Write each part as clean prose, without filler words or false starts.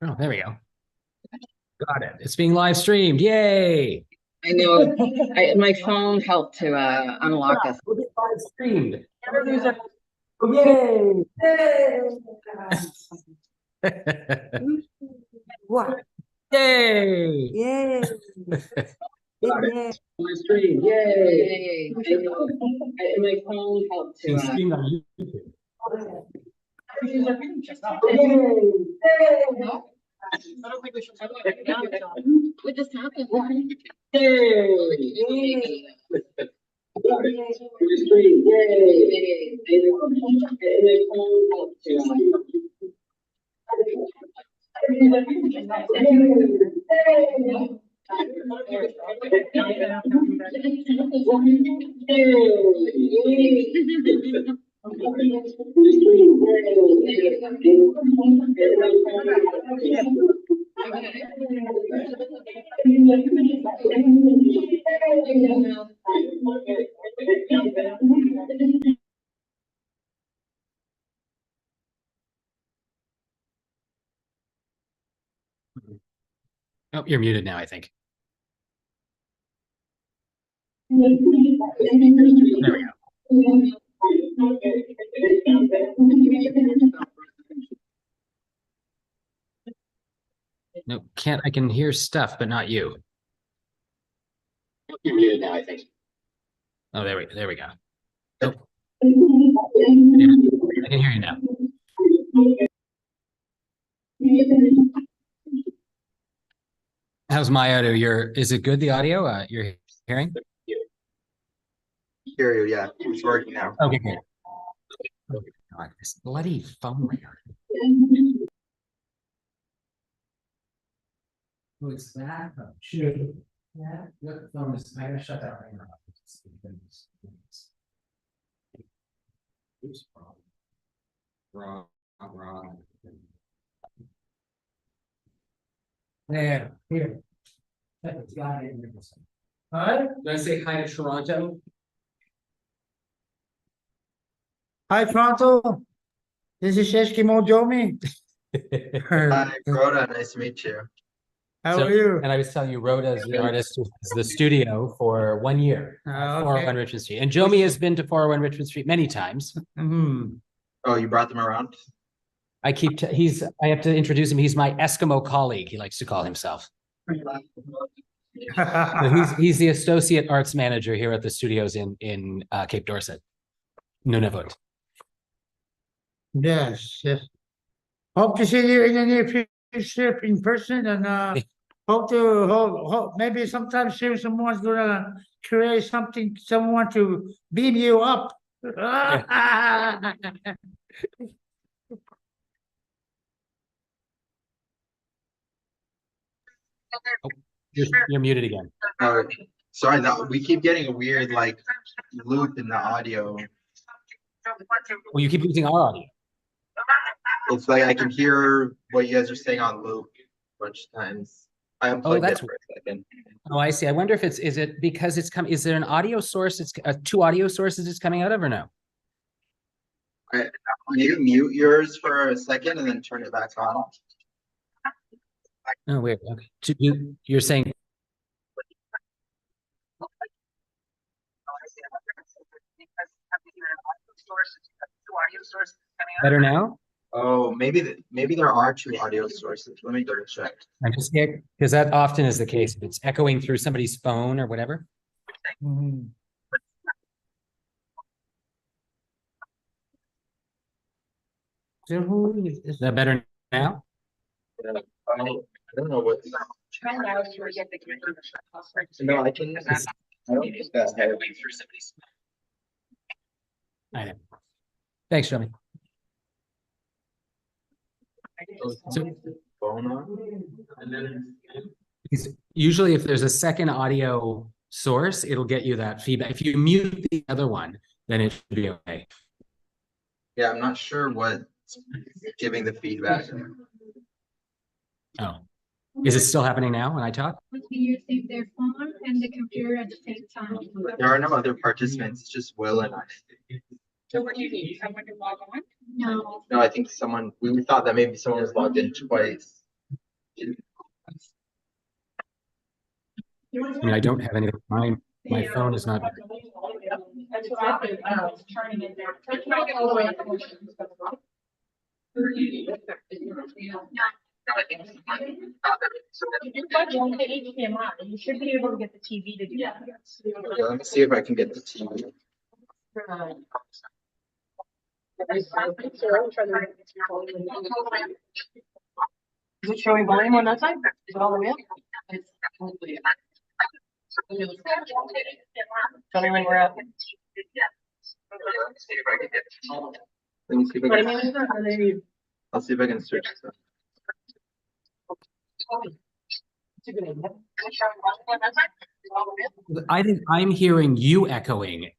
Oh, there we go. Got it. It's being live streamed. Yay! I know. My phone helped to unlock us. We'll get live streamed. Oh, yay! What? Yay! Yay! Live stream. Yay! My phone helped to. Being streamed on YouTube. I don't think we should talk about it now. What just happened? Oh, you're muted now, I think. There we go. No, can't. I can hear stuff, but not you. You're muted now, I think. Oh, there we go. Oh. Yeah, I can hear you now. How's my audio? Is it good, the audio? You're hearing? Hear you, yeah. It's working now. Okay, good. God, this bloody phone ringer. What's that? Oh, shoot. Yeah, the phone is. I gotta shut that ringer off. Oops, wrong. There, here. Hi, did I say hi to Toronto? Hi, Toronto. This is Eskimo Jomi. Hi, Rhoda. Nice to meet you. How are you? And I was telling you, Rhoda is the artist who has the studio for 1 year. Okay. 401 Richmond Street. And Jomi has been to 401 Richmond Street many times. Mhm. Oh, you brought them around? I have to introduce him. He's my Eskimo colleague, he likes to call himself. So he's the associate arts manager here at the studios in Cape Dorset, Nunavut. Yes. Hope to see you in the near future in person, and hope maybe sometime soon someone's gonna create something, someone to beam you up. Oh, you're muted again. Sorry, we keep getting a weird loop in the audio. Well, you keep losing our audio. It's like I can hear what you guys are saying on loop a bunch of times. I unplugged it for a second. Oh, I see. I wonder if is it because is there an audio source? It's two audio sources it's coming out of, or no? Can you mute yours for a second and then turn it back on? Oh, weird. Okay. You're saying better now? Oh, maybe there are two audio sources. Let me double check. I'm just scared because that often is the case. If it's echoing through somebody's phone or whatever. Mhm. So who Is that better now? I don't know what. No, I can. I don't think that's I know. Thanks, Johnny. So, phone on. usually if there's a second audio source, it'll get you that feedback. If you mute the other one, then it should be okay. Yeah, I'm not sure what's giving the feedback. Oh, is it still happening now when I talk? Using their phone and the computer at the same time. There are no other participants, it's just Will and I. So what do you need? Someone to log on? No. No, I think we thought that maybe someone was logged in twice. I mean, I don't have anything. My phone is not. That's what happened. I was turning it there. Turning it all the way up. You plug in the HDMI, you should be able to get the TV to do that. Okay, let me see if I can get the TV. Is it showing volume on that side? Is it all the way up? Tell me when we're at. Let me see if I can I'll see if I can search this up. I think I'm hearing you echoing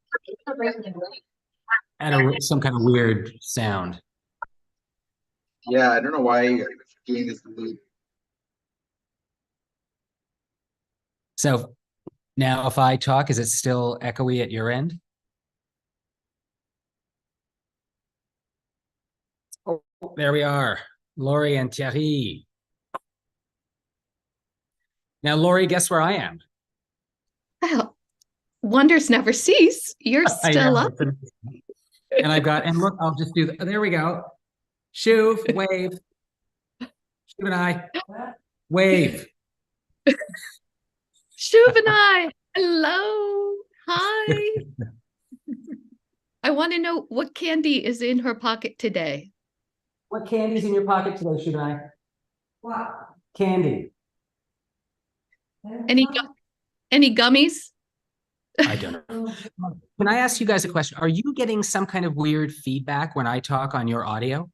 at some kind of weird sound. Yeah, I don't know why I'm doing this loop. So now if I talk, is it still echoey at your end? Oh, there we are. Laurie and Thierry. Now, Laurie, guess where I am? Well, wonders never cease. You're still up. And I've got, and look, I'll just do, there we go. Shuv, wave. Shuv and I, wave. Shuv and I, hello, hi. I want to know what candy is in her pocket today. What candy's in your pocket today, Shuv and I? What? Candy. Any gummies? I don't know. Can I ask you guys a question? Are you getting some kind of weird feedback when I talk on your audio?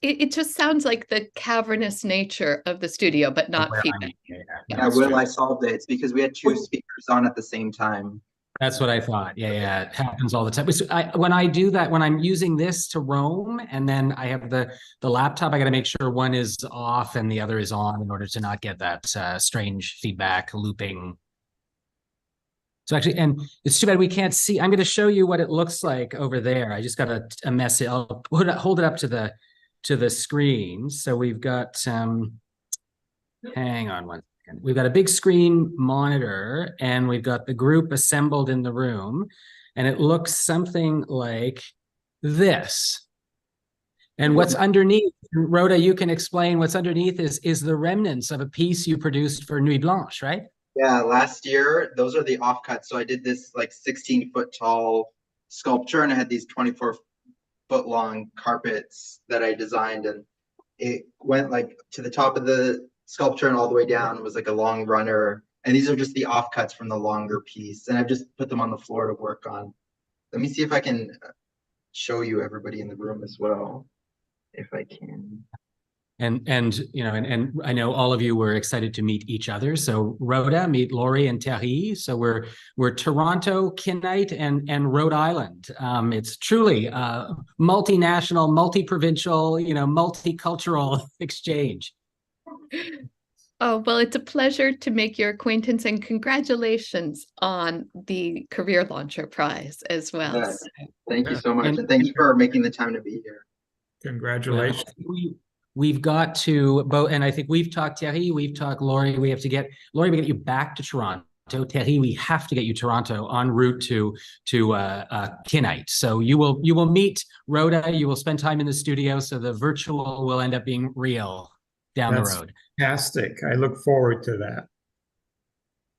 It just sounds like the cavernous nature of the studio, but not feedback. Yeah, Will, I solved it. It's because we had two speakers on at the same time. That's what I thought. Yeah, it happens all the time. So when I do that, when I'm using this to roam, and then I have the laptop, I got to make sure one is off and the other is on in order to not get that strange feedback looping. So actually, and it's too bad we can't see. I'm going to show you what it looks like over there. I just got a message. I'll hold it up to the screen. So we've got hang on one second. We've got a big screen monitor, and we've got the group assembled in the room, and it looks something like this. And what's underneath, Rhoda, you can explain what's underneath is the remnants of a piece you produced for Nuit Blanche, right? Yeah, last year, those are the offcuts. So I did this like 16-foot tall sculpture, and I had these 24-foot long carpets that I designed, and it went like to the top of the sculpture and all the way down was like a long runner. And these are just the offcuts from the longer piece. And I've just put them on the floor to work on. Let me see if I can show you everybody in the room as well, if I can. And you know, and I know all of you were excited to meet each other. So Rhoda, meet Laurie and Thierry. So we're Toronto, Kinnight, and Rhode Island. It's truly a multinational, multi-provincial, you know, multicultural exchange. Oh, well, it's a pleasure to make your acquaintance, and congratulations on the Career Launcher Prize as well. Yes. Thank you so much. And thank you for making the time to be here. Congratulations. We've got to both, and I think we've talked, Thierry, we've talked, Laurie, we get you back to Toronto. Thierry, we have to get you Toronto en route to Kinnight. So you will meet Rhoda, you will spend time in the studio, so the virtual will end up being real down the road. Fantastic. I look forward to that.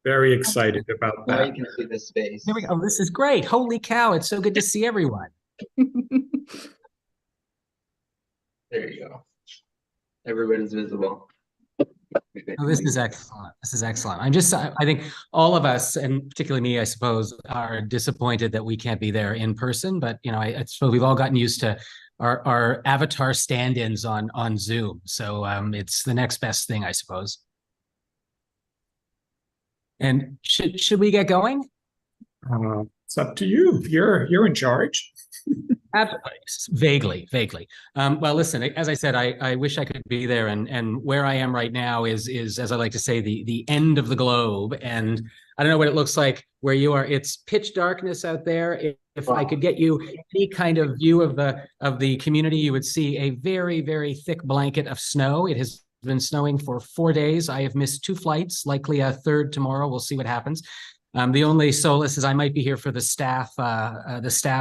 Very excited about Now that. you can see the space. Here we go. This is great. Holy cow. It's so good to see everyone. There you go. Everybody's visible. Oh, this is excellent. This is excellent. I think all of us, and particularly me, I suppose, are disappointed that we can't be there in person. But, you know, I suppose we've all gotten used to our avatar stand-ins on Zoom. So it's the next best thing, I suppose. And should we get going? It's up to you. You're in charge. Vaguely. Well, listen, as I said, I wish I could be there, and where I am right now is as I like to say, the end of the globe. And I don't know what it looks like where you are. It's pitch darkness out there. If I could get you any kind of view of the community, you would see a very, very thick blanket of snow. It has been snowing for 4 days. I have missed 2 flights, likely a third tomorrow. We'll see what happens. The only solace is I might be here for the staff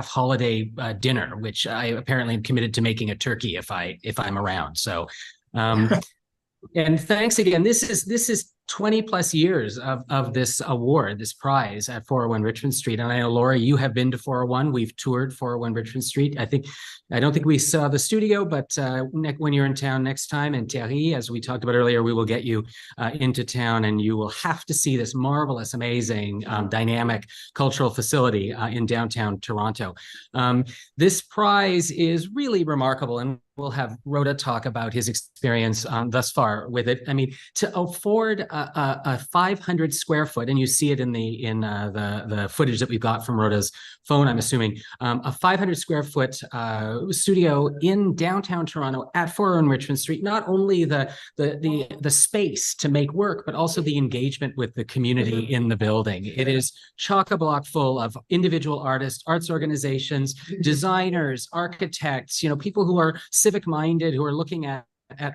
holiday dinner, which I apparently am committed to making a turkey if I'm around. So, and thanks again. This is 20 plus years of this award, this prize at 401 Richmond Street. And I know, Laura, you have been to 401. We've toured 401 Richmond Street. I don't think we saw the studio, but when you're in town next time, and Thierry, as we talked about earlier, we will get you into town, and you will have to see this marvelous, amazing, dynamic cultural facility in downtown Toronto. This prize is really remarkable, and we'll have Rhoda talk about his experience thus far with it. I mean, to afford a 500 square foot, and you see it in the footage that we've got from Rhoda's phone, I'm assuming, a 500 square foot studio in downtown Toronto at 401 Richmond Street. Not only the space to make work, but also the engagement with the community in the building. It is chock-a-block full of individual artists, arts organizations, designers, architects, people who are civic-minded, who are looking at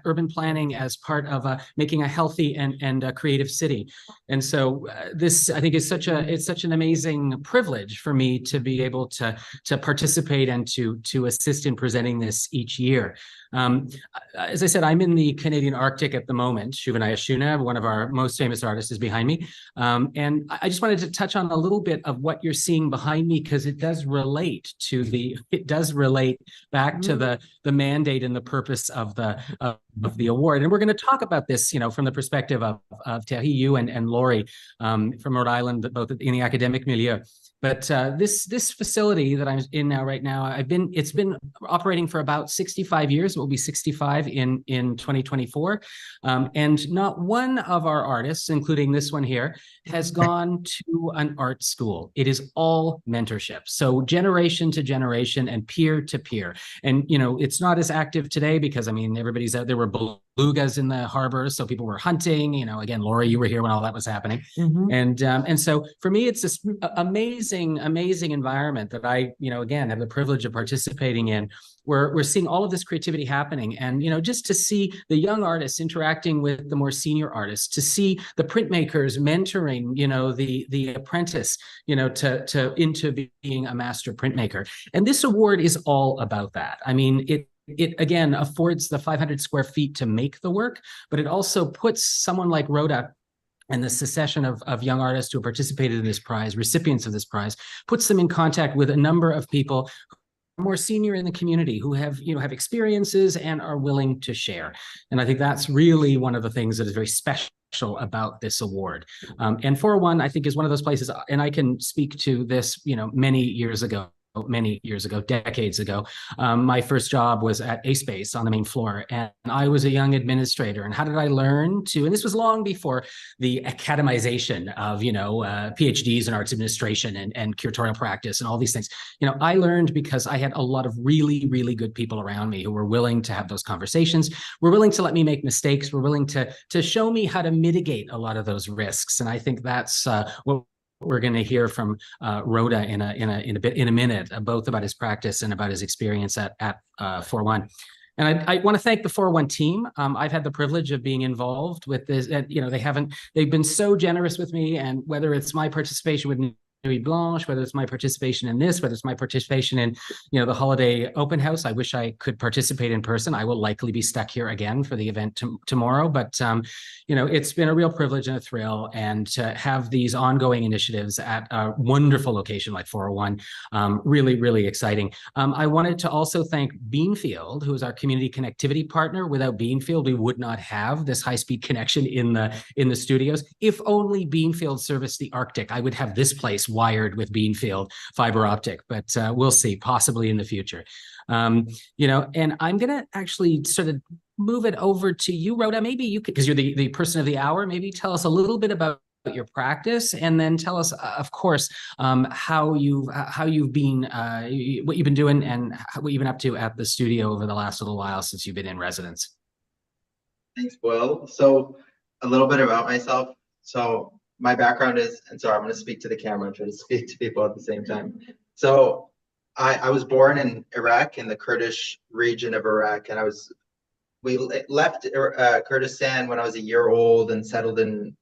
urban planning as part of making a healthy and a creative city. And so this, I think, is such an amazing privilege for me to be able to participate and to assist in presenting this each year. As I said, I'm in the Canadian Arctic at the moment. Shubhanaya Shuna, one of our most famous artists, is behind me. And I just wanted to touch on a little bit of what you're seeing behind me, because it does relate back to the mandate and the purpose of the award. And we're going to talk about this, from the perspective of Thierry, you and Laurie from Rhode Island, both in the academic milieu. But this facility that I'm in right now, it's been operating for about 65 years. It will be 65 in 2024. And not one of our artists, including this one here, has gone to an art school. It is all mentorship. So generation to generation and peer to peer. And, it's not as active today because, everybody's out there. Were belugas in the harbor, so people were hunting. Again, Laura, you were here when all that was happening. Mm-hmm. And so for me, it's this amazing environment that I, again, have the privilege of participating in. We're seeing all of this creativity happening, and just to see the young artists interacting with the more senior artists, to see the printmakers mentoring, the apprentice, to into being a master printmaker. And this award is all about that. It again affords the 500 square feet to make the work, but it also puts someone like Rhoda and the succession of young artists who have participated in this prize, recipients of this prize, puts them in contact with a number of people more senior in the community who have experiences and are willing to share. And I think that's really one of the things that is very special about this award. And 401, I think, is one of those places, and I can speak to this, many years ago, decades ago. My first job was at A-Space on the main floor, and I was a young administrator. And how did I learn to, and this was long before the academization of, PhDs in arts administration and curatorial practice and all these things. I learned because I had a lot of really, really good people around me who were willing to have those conversations, were willing to let me make mistakes, were willing to show me how to mitigate a lot of those risks. And I think that's what we're going to hear from Rhoda in a minute, both about his practice and about his experience at 401. And I want to thank the 401 team. I've had the privilege of being involved with this. They've been so generous with me, and whether it's my participation with Nuit Blanche, whether it's my participation in this, whether it's my participation in, the holiday open house. I wish I could participate in person. I will likely be stuck here again for the event tomorrow, but it's been a real privilege and a thrill, and to have these ongoing initiatives at a wonderful location like 401, really, really exciting. I wanted to also thank Beanfield, who is our community connectivity partner. Without Beanfield, we would not have this high-speed connection in the studios. If only Beanfield serviced the Arctic, I would have this place wired with Beanfield fiber optic, but we'll see, possibly in the future. And I'm going to actually sort of move it over to you, Rhoda. Maybe you could, because you're the person of the hour, maybe tell us a little bit about your practice, and then tell us, of course, how you've been, what you've been doing, and what you've been up to at the studio over the last little while since you've been in residence. Thanks, Will. So a little bit about myself. So my background is, and so I'm going to speak to the camera and try to speak to people at the same time. So I was born in Iraq, in the Kurdish region of Iraq, and I was left Kurdistan when I was a year old and settled in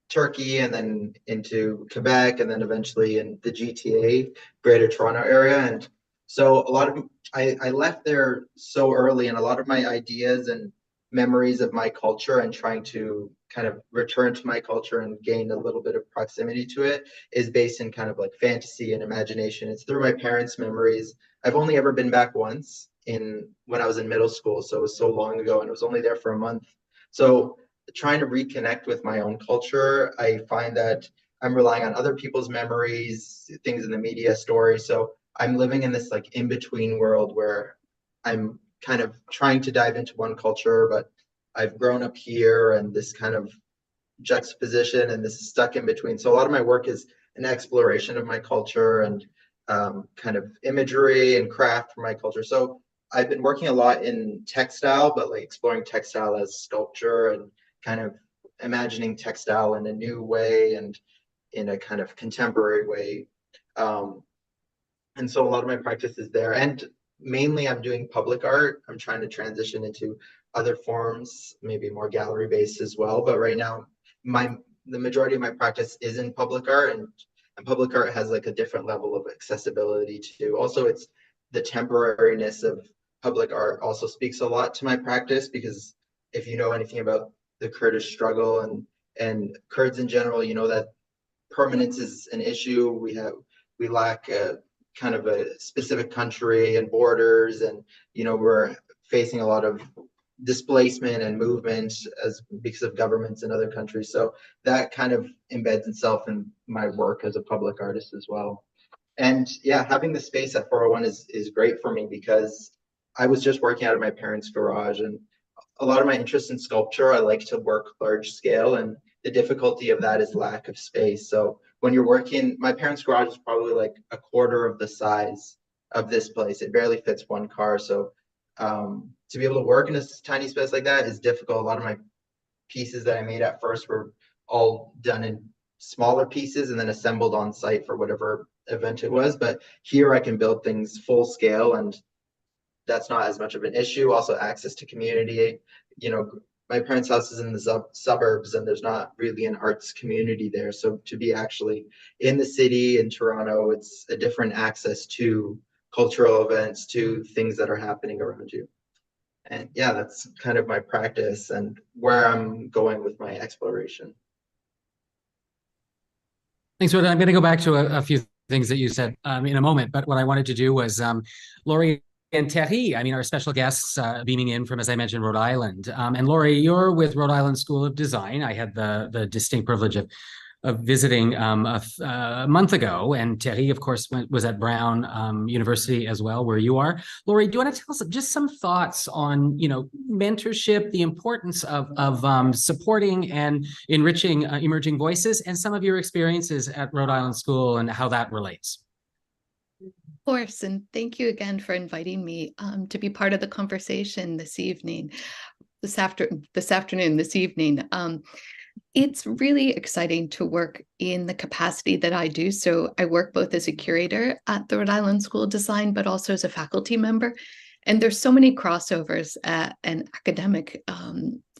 Turkey and then into Quebec and then eventually in the GTA, Greater Toronto area. And so a lot of I left there so early, and a lot of my ideas and memories of my culture and trying to kind of return to my culture and gain a little bit of proximity to it is based in kind of like fantasy and imagination. It's through my parents' memories. I've only ever been back once when I was in middle school, so it was so long ago, and it was only there for a month. So trying to reconnect with my own culture, I find that I'm relying on other people's memories, things in the media, stories. So I'm living in this like in between world where I'm kind of trying to dive into one culture, but I've grown up here and this kind of juxtaposition and this is stuck in between. So a lot of my work is an exploration of my culture and kind of imagery and craft for my culture. So I've been working a lot in textile, but like exploring textile as sculpture and kind of imagining textile in a new way and in a kind of contemporary way. And so a lot of my practice is there. And mainly I'm doing public art. I'm trying to transition into other forms, maybe more gallery based as well. But right now, the majority of my practice is in public art, and public art has like a different level of accessibility too. Also, it's the temporariness of public art also speaks a lot to my practice, because if you know anything about the Kurdish struggle and Kurds in general, you know that permanence is an issue. We lack a kind of a specific country and borders, and you know we're facing a lot of displacement and movement because of governments in other countries. So that kind of embeds itself in my work as a public artist as well. And yeah, having the space at 401 is great for me, because I was just working out of my parents' garage, and a lot of my interest in sculpture, I like to work large scale, and the difficulty of that is lack of space. So when you're working, my parents' garage is probably like a quarter of the size of this place. It barely fits one car. So to be able to work in a tiny space like that is difficult. A lot of my pieces that I made at first were all done in smaller pieces and then assembled on site for whatever event it was. But here I can build things full scale, and that's not as much of an issue. Also, access to community. You know, my parents' house is in the suburbs, and there's not really an arts community there. So to be actually in the city in Toronto, it's a different access to cultural events, to things that are happening around you. And yeah, that's kind of my practice and where I'm going with my exploration. Thanks, Rhoda. I'm going to go back to a few things that you said in a moment, but what I wanted to do was Laurie and Terry, I mean, our special guests beaming in from, as I mentioned, Rhode Island. And Laurie, you're with Rhode Island School of Design. I had the distinct privilege of visiting a month ago, and Terry, of course, was at Brown University as well, where you are. Laurie, do you want to tell us just some thoughts on, you know, mentorship, the importance of supporting and enriching emerging voices, and some of your experiences at Rhode Island School and how that relates? Of course, and thank you again for inviting me to be part of the conversation this evening. This evening. It's really exciting to work in the capacity that I do. So I work both as a curator at the Rhode Island School of Design, but also as a faculty member. And there's so many crossovers at an academic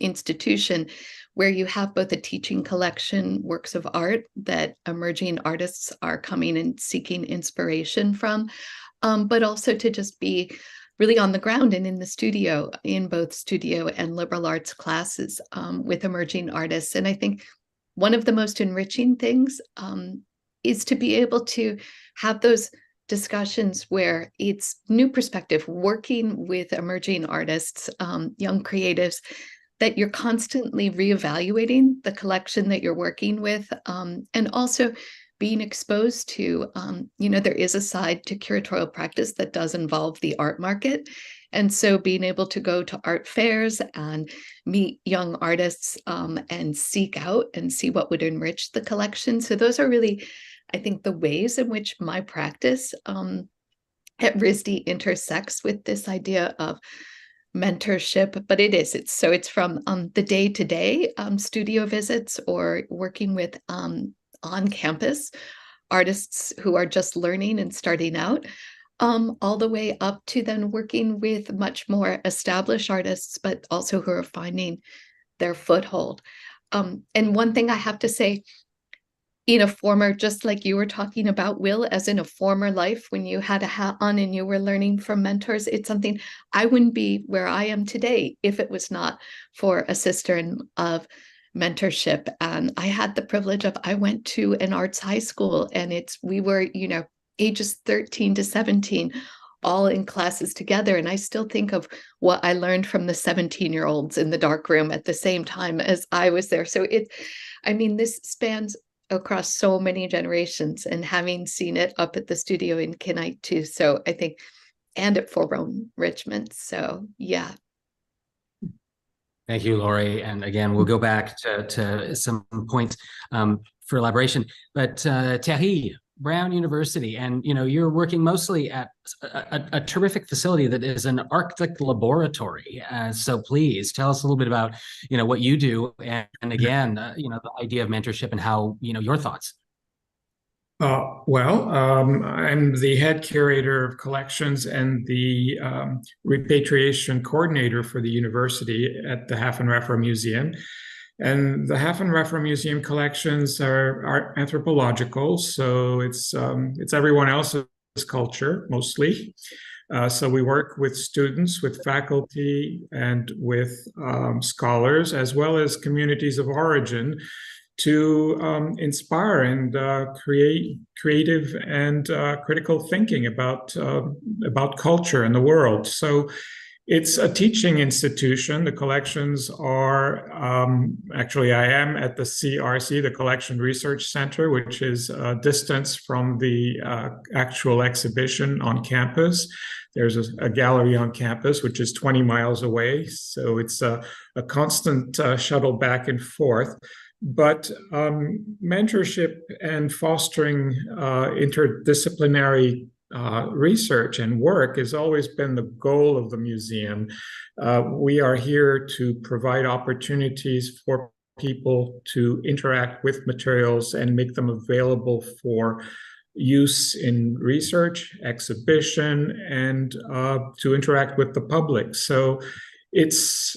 institution where you have both a teaching collection, works of art that emerging artists are coming and seeking inspiration from, but also to just be really on the ground and in the studio, in both studio and liberal arts classes with emerging artists. And I think one of the most enriching things is to be able to have those discussions where it's new perspective, working with emerging artists, young creatives, that you're constantly reevaluating the collection that you're working with, and also being exposed to, there is a side to curatorial practice that does involve the art market. And so being able to go to art fairs and meet young artists and seek out and see what would enrich the collection. So those are really, I think, the ways in which my practice at RISD intersects with this idea of mentorship, but it's from the day-to-day studio visits or working with on campus artists who are just learning and starting out, all the way up to then working with much more established artists, but also who are finding their foothold. And one thing I have to say, in a former, just like you were talking about, Will, as in a former life when you had a hat on and you were learning from mentors, it's something I wouldn't be where I am today if it was not for a sister of mentorship. And I had the privilege of, I went to an arts high school, and we were, ages 13 to 17, all in classes together. And I still think of what I learned from the 17-year-olds in the dark room at the same time as I was there. So this spans across so many generations, and having seen it up at the studio in Kenite too. So I think, and at Fort Rowan Richmond. So yeah. Thank you, Lori. And again, we'll go back to some points for elaboration. But Thierry, Brown University, and you're working mostly at a terrific facility that is an Arctic laboratory. So please tell us a little bit about what you do, and again, the idea of mentorship and how your thoughts. I'm the head curator of collections and the repatriation coordinator for the university at the Haffenreffer Museum. And the Haffenreffer Museum collections are anthropological, so it's everyone else's culture mostly. So we work with students, with faculty, and with scholars, as well as communities of origin, to inspire and create creative and critical thinking about culture and the world. So it's a teaching institution. The collections are, actually, I am at the CRC, the Collection Research Center, which is a distance from the actual exhibition on campus. There's a gallery on campus, which is 20 miles away. So it's a constant shuttle back and forth. But mentorship and fostering interdisciplinary research and work has always been the goal of the museum. We are here to provide opportunities for people to interact with materials and make them available for use in research, exhibition, and to interact with the public. So it's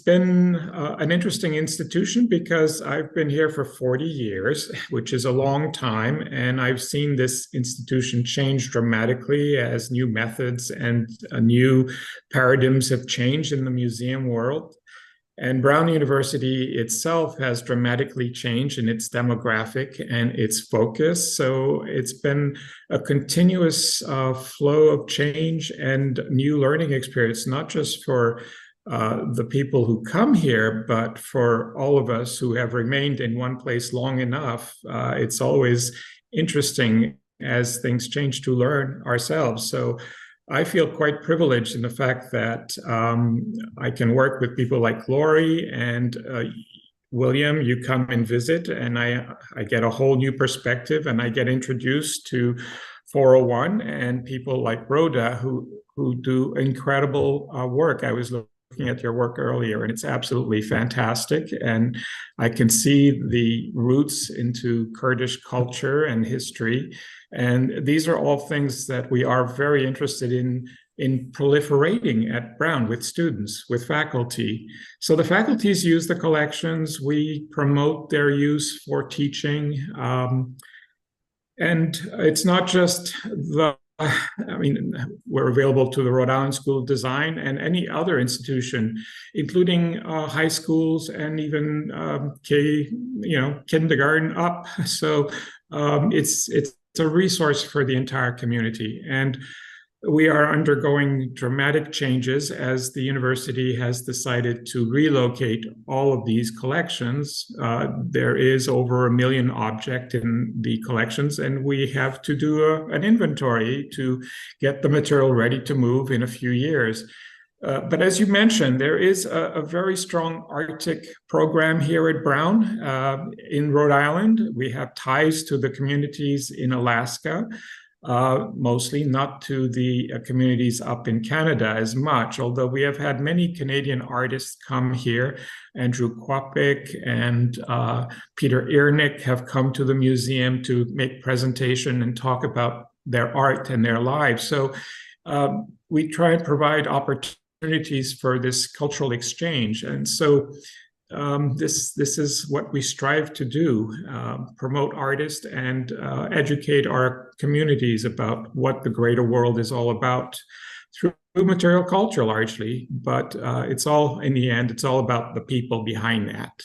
been an interesting institution because I've been here for 40 years, which is a long time, and I've seen this institution change dramatically as new methods and new paradigms have changed in the museum world. And Brown University itself has dramatically changed in its demographic and its focus. So it's been a continuous flow of change and new learning experience, not just for the people who come here, but for all of us who have remained in one place long enough. It's always interesting as things change to learn ourselves. So I feel quite privileged in the fact that I can work with people like Lori and William. You come and visit, and I get a whole new perspective, and I get introduced to 401 and people like Rhoda who do incredible work. I was looking at your work earlier, and it's absolutely fantastic. And I can see the roots into Kurdish culture and history. And these are all things that we are very interested in proliferating at Brown with students, with faculty. So the faculties use the collections. We promote their use for teaching. And it's not just we're available to the Rhode Island School of Design and any other institution, including high schools and even kindergarten up. So it's a resource for the entire community. And we are undergoing dramatic changes as the university has decided to relocate all of these collections. There is over 1 million objects in the collections, and we have to do an inventory to get the material ready to move in a few years. But as you mentioned, there is a very strong Arctic program here at Brown in Rhode Island. We have ties to the communities in Alaska. mostly, not to the communities up in Canada as much, although we have had many Canadian artists come here. Andrew Kwapik and Peter Irnick have come to the museum to make presentation and talk about their art and their lives. So we try and provide opportunities for this cultural exchange. And so this is what we strive to do, promote artists and educate our communities about what the greater world is all about through material culture largely, but it's all, in the end, it's all about the people behind that.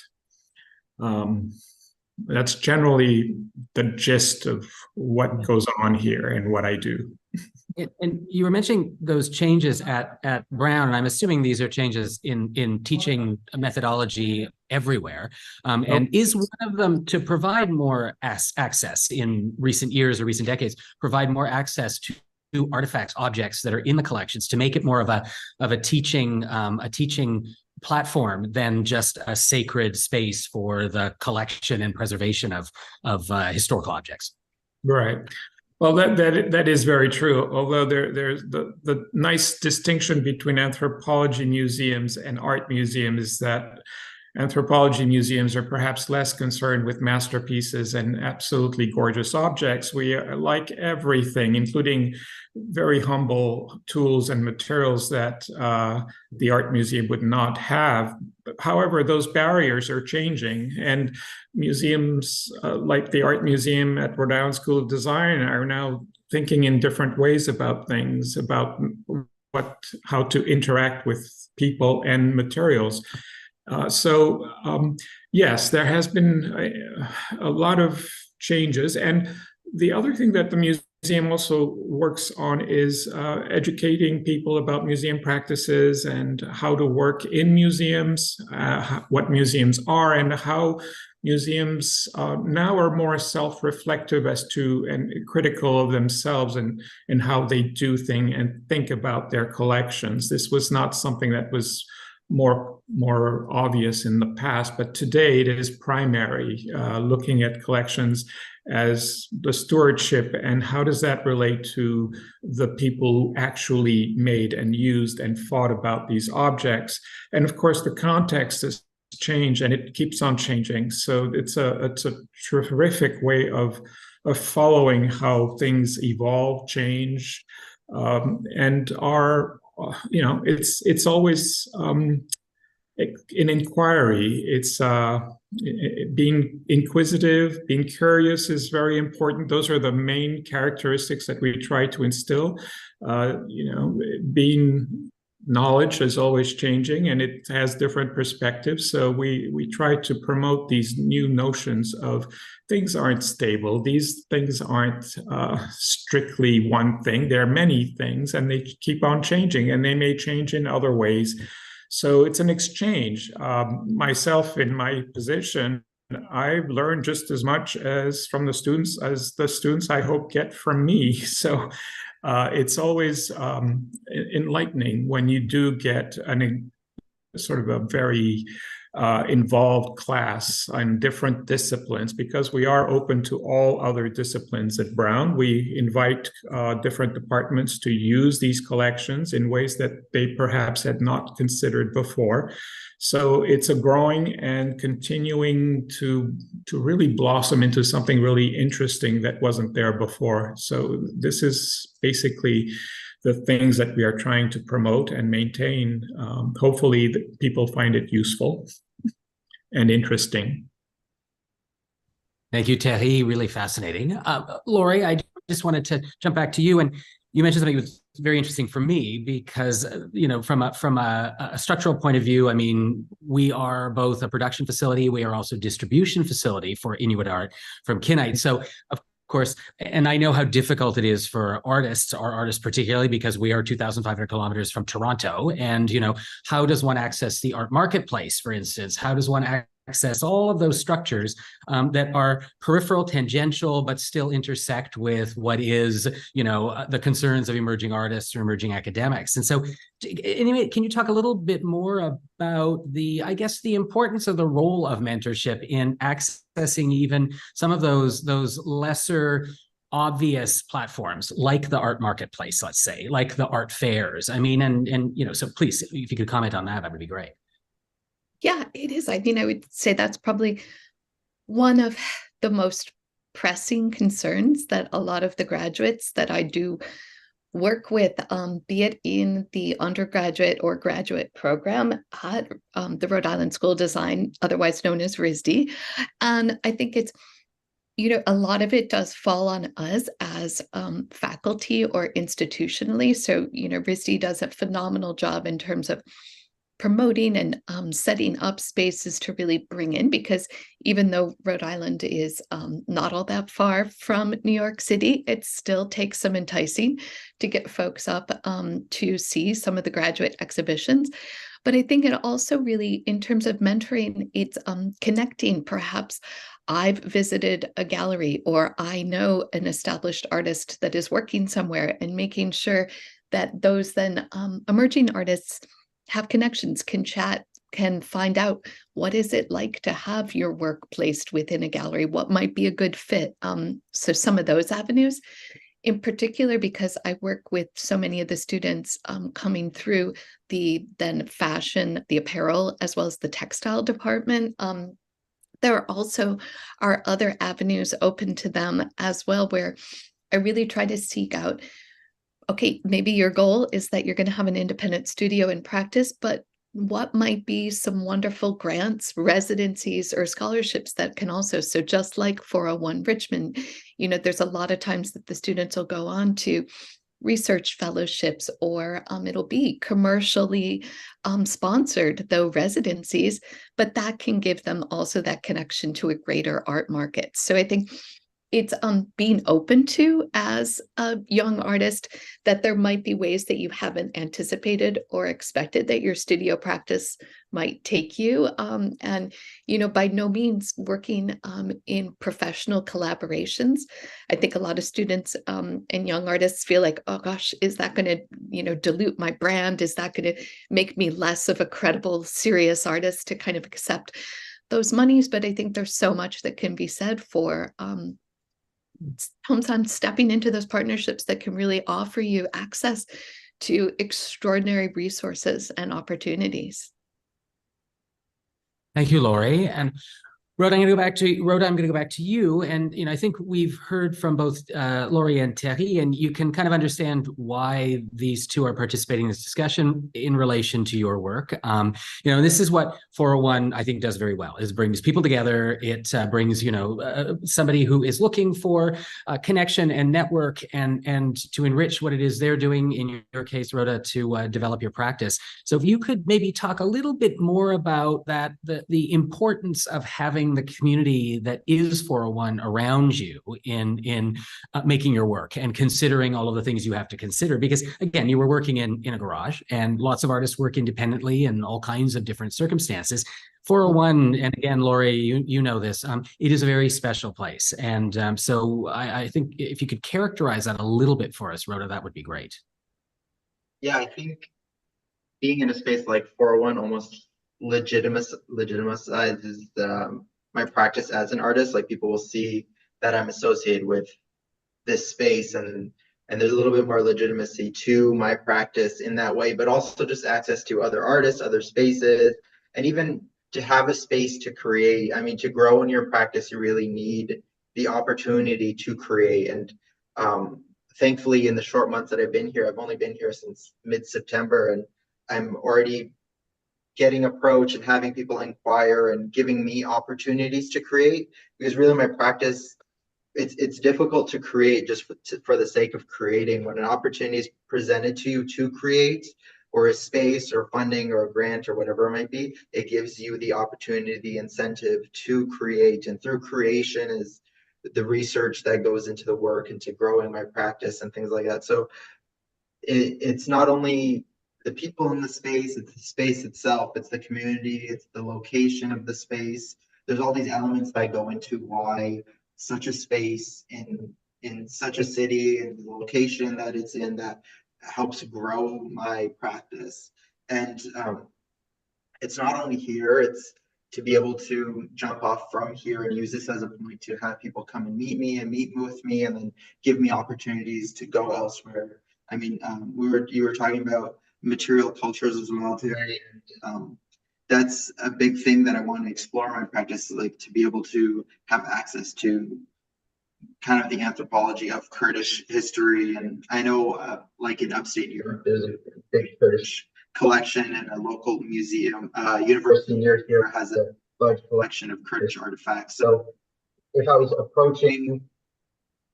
That's generally the gist of what goes on here and what I do. And you were mentioning those changes at Brown, and I'm assuming these are changes in teaching methodology everywhere. And is one of them to provide more access in recent years or recent decades, provide more access to artifacts, objects that are in the collections, to make it more of a teaching platform than just a sacred space for the collection and preservation of historical objects. Right. Well, that is very true. Although there's the nice distinction between anthropology museums and art museums is that anthropology museums are perhaps less concerned with masterpieces and absolutely gorgeous objects. We like everything, including very humble tools and materials that the art museum would not have. However, those barriers are changing, and museums like the Art Museum at Rhode Island School of Design are now thinking in different ways about things, about how to interact with people and materials. Yes, there has been a lot of changes. And the other thing that the museum also works on is educating people about museum practices and how to work in museums, what museums are, and how museums now are more self-reflective as to and critical of themselves and how they do things and think about their collections. This was not something that was more obvious in the past, but today it is primary, looking at collections as the stewardship and how does that relate to the people who actually made and used and thought about these objects. And of course, the context has changed and it keeps on changing. So it's a terrific way of following how things evolve, change, and are, it's always an inquiry. It's being inquisitive, being curious is very important. Those are the main characteristics that we try to instill. Being knowledge is always changing and it has different perspectives. So we try to promote these new notions of things aren't stable. These things aren't strictly one thing. There are many things and they keep on changing and they may change in other ways. So it's an exchange. Myself in my position, I've learned just as much as from the students as the students I hope get from me. So it's always enlightening when you do get sort of a very involved class on different disciplines, because we are open to all other disciplines at Brown. We invite different departments to use these collections in ways that they perhaps had not considered before. So it's a growing and continuing to really blossom into something really interesting that wasn't there before. So this is basically the things that we are trying to promote and maintain. Hopefully people find it useful and interesting. Thank you, Thierry. Really fascinating. Laurie, I just wanted to jump back to you, and you mentioned something that was very interesting for me because, from a structural point of view, I mean, we are both a production facility. We are also a distribution facility for Inuit art from Kinnight. So, of course, and I know how difficult it is for artists, our artists particularly, because we are 2,500 kilometers from Toronto. And, how does one access the art marketplace, for instance? How does one access all of those structures that are peripheral, tangential, but still intersect with what is, the concerns of emerging artists or emerging academics? And so, anyway, can you talk a little bit more about the importance of the role of mentorship in accessing even some of those lesser obvious platforms like the art marketplace, let's say, like the art fairs. I mean, and you know, so please, if you could comment on that, that would be great. Yeah, it is. I mean, I would say that's probably one of the most pressing concerns that a lot of the graduates that I do work with, be it in the undergraduate or graduate program at the Rhode Island School of Design, otherwise known as RISD. And I think it's, you know, a lot of it does fall on us as faculty or institutionally. So, you know, RISD does a phenomenal job in terms of promoting and setting up spaces to really bring in, because even though Rhode Island is not all that far from New York City, it still takes some enticing to get folks up to see some of the graduate exhibitions. But I think it also really, in terms of mentoring, it's connecting. Perhaps I've visited a gallery, or I know an established artist that is working somewhere, and making sure that those then emerging artists have connections, can chat, can find out what is it like to have your work placed within a gallery, what might be a good fit. So some of those avenues, in particular, because I work with so many of the students coming through the then fashion, the apparel, as well as the textile department. There also are other avenues open to them as well, where I really try to seek out, okay, maybe your goal is that you're going to have an independent studio and practice, but what might be some wonderful grants, residencies, or scholarships that can also, so just like 401 Richmond, you know, there's a lot of times that the students will go on to research fellowships, or it'll be commercially sponsored, though, residencies, but that can give them also that connection to a greater art market. So I think it's being open to, as a young artist, that there might be ways that you haven't anticipated or expected that your studio practice might take you. And, you know, by no means working in professional collaborations. I think a lot of students and young artists feel like, oh gosh, is that going to, you know, dilute my brand? Is that going to make me less of a credible, serious artist to kind of accept those monies? But I think there's so much that can be said for sometimes stepping into those partnerships that can really offer you access to extraordinary resources and opportunities. Thank you, Lori. And Rhoda, I'm going to go back to you. And, you know, I think we've heard from both Lori and Thierry, and you can kind of understand why these two are participating in this discussion in relation to your work. You know, this is what 401, I think, does very well, is brings people together. It brings, you know, somebody who is looking for connection and network, and to enrich what it is they're doing, in your case, Rhoda, to develop your practice. So if you could maybe talk a little bit more about that, the importance of having the community that is 401 around you in making your work, and considering all of the things you have to consider, because again, you were working in a garage, and lots of artists work independently in all kinds of different circumstances. 401, and again, Lori, you know this, it is a very special place. And so I think if you could characterize that a little bit for us, Rhoda, that would be great. Yeah, I think being in a space like 401 almost legitimizes my practice as an artist. Like, people will see that I'm associated with this space, and there's a little bit more legitimacy to my practice in that way, but also just access to other artists, other spaces, and even to have a space to create. I mean, to grow in your practice, you really need the opportunity to create. And thankfully, in the short months that I've been here, I've only been here since mid-September, and I'm already getting approached and having people inquire and giving me opportunities to create, because really my practice, it's difficult to create just for the sake of creating. When an opportunity is presented to you to create, or a space or funding or a grant or whatever it might be, it gives you the opportunity, the incentive to create. And through creation is the research that goes into the work, into growing my practice and things like that. So it's not only the people in the space, it's the space itself, it's the community, it's the location of the space. There's all these elements that go into why such a space in such a city and the location that it's in, that helps grow my practice. And it's not only here, to be able to jump off from here and use this as a point to have people come and meet me and meet with me and then give me opportunities to go elsewhere. I mean, you were talking about material cultures as well today. And, that's a big thing that I want to explore in my practice, like to be able to have access to kind of the anthropology of Kurdish history. And I know, like in upstate New York, there's a big Kurdish collection, and a local museum, university near here has a large collection of Kurdish artifacts. So if I was approaching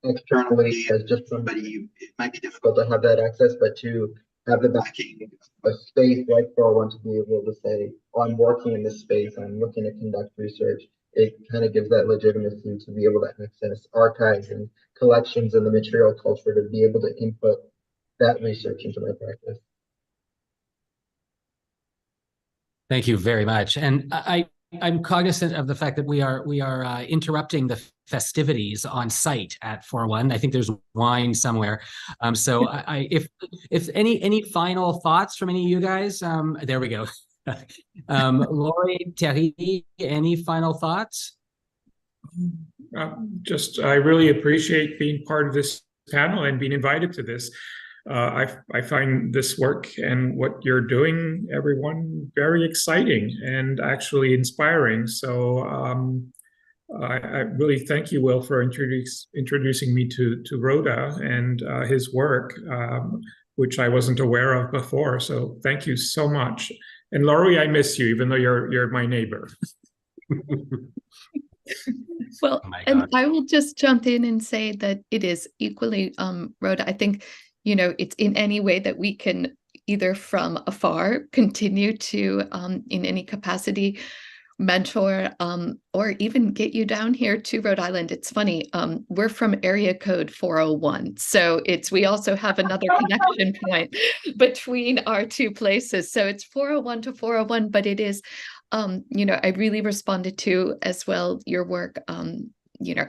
externally as just somebody, it might be difficult to have that access, but to have the backing of a space like 401 to be able to say, oh, I'm working in this space, I'm looking to conduct research, it kind of gives that legitimacy to be able to access archives and collections and the material culture to be able to input that research into my practice. Thank you very much. And I'm cognizant of the fact that we are interrupting the festivities on site at 401. I think there's wine somewhere. So if any final thoughts from any of you guys, there we go. Laurie, Thierry, any final thoughts? I really appreciate being part of this panel and being invited to this. I find this work and what you're doing, everyone, very exciting and actually inspiring. So I really thank you, Will, for introducing me to Rhoda and his work, which I wasn't aware of before. So thank you so much. And Laurie, I miss you, even though you're my neighbor. Well, and I will just jump in and say that it is equally, Rhoda, I think, it's in any way that we can either from afar continue to, in any capacity, mentor, or even get you down here to Rhode Island. It's funny, we're from area code 401. So we also have another connection point between our two places. So it's 401 to 401, but it is, I really responded to as well your work,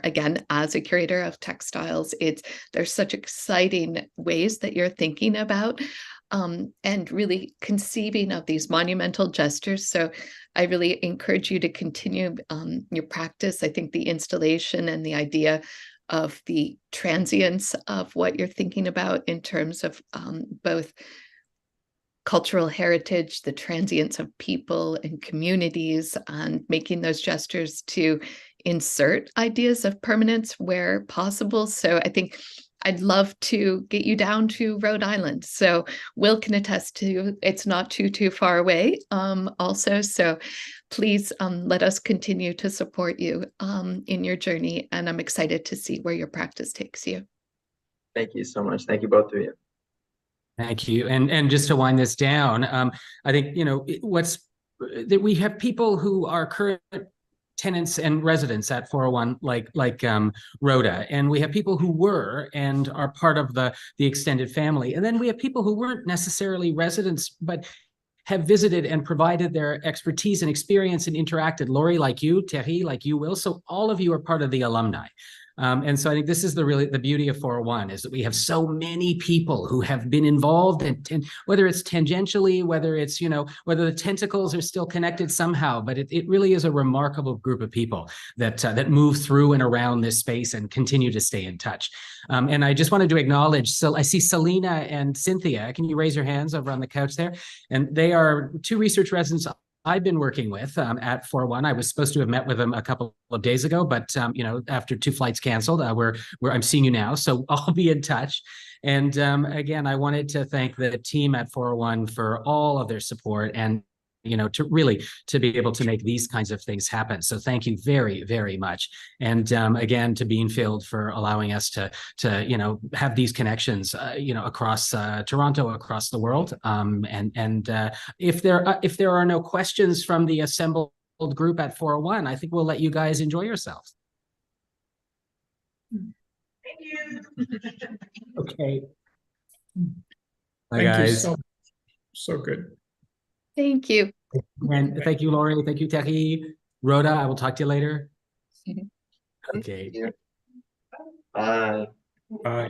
again, as a curator of textiles, there's such exciting ways that you're thinking about and really conceiving of these monumental gestures. So I really encourage you to continue your practice. I think the installation and the idea of the transience of what you're thinking about in terms of both cultural heritage, the transience of people and communities, and making those gestures to insert ideas of permanence where possible. So I think I'd love to get you down to Rhode Island. So Will can attest to it's not too far away also. So please let us continue to support you in your journey. And I'm excited to see where your practice takes you. Thank you so much. Thank you, both of you. Thank you. And just to wind this down, I think, that we have people who are current tenants and residents at 401, like Rhoda, and we have people who were and are part of the extended family. And then we have people who weren't necessarily residents, but have visited and provided their expertise and experience and interacted. Laurie, like you, Thierry, like you, Will. So all of you are part of the alumni. And so I think this is the beauty of 401 is that we have so many people who have been involved and whether it's tangentially, whether it's, whether the tentacles are still connected somehow, but it really is a remarkable group of people that move through and around this space and continue to stay in touch. And I just wanted to acknowledge, so I see Selena and Cynthia. Can you raise your hands over on the couch there? And they are two research residents I've been working with at 401. I was supposed to have met with them a couple of days ago, but after 2 flights canceled, I'm seeing you now, so I'll be in touch. And again, I wanted to thank the team at 401 for all of their support and to be able to make these kinds of things happen. So thank you very, very much. And again, to Beanfield for allowing us to have these connections, across Toronto, across the world. And if there are no questions from the assembled group at 401, I think we'll let you guys enjoy yourselves. Thank you. Okay. Bye, Thank guys. you so good. Thank you. And thank you, Laurie. Thank you, Thierry. Rhoda, I will talk to you later. Okay. Bye. Bye.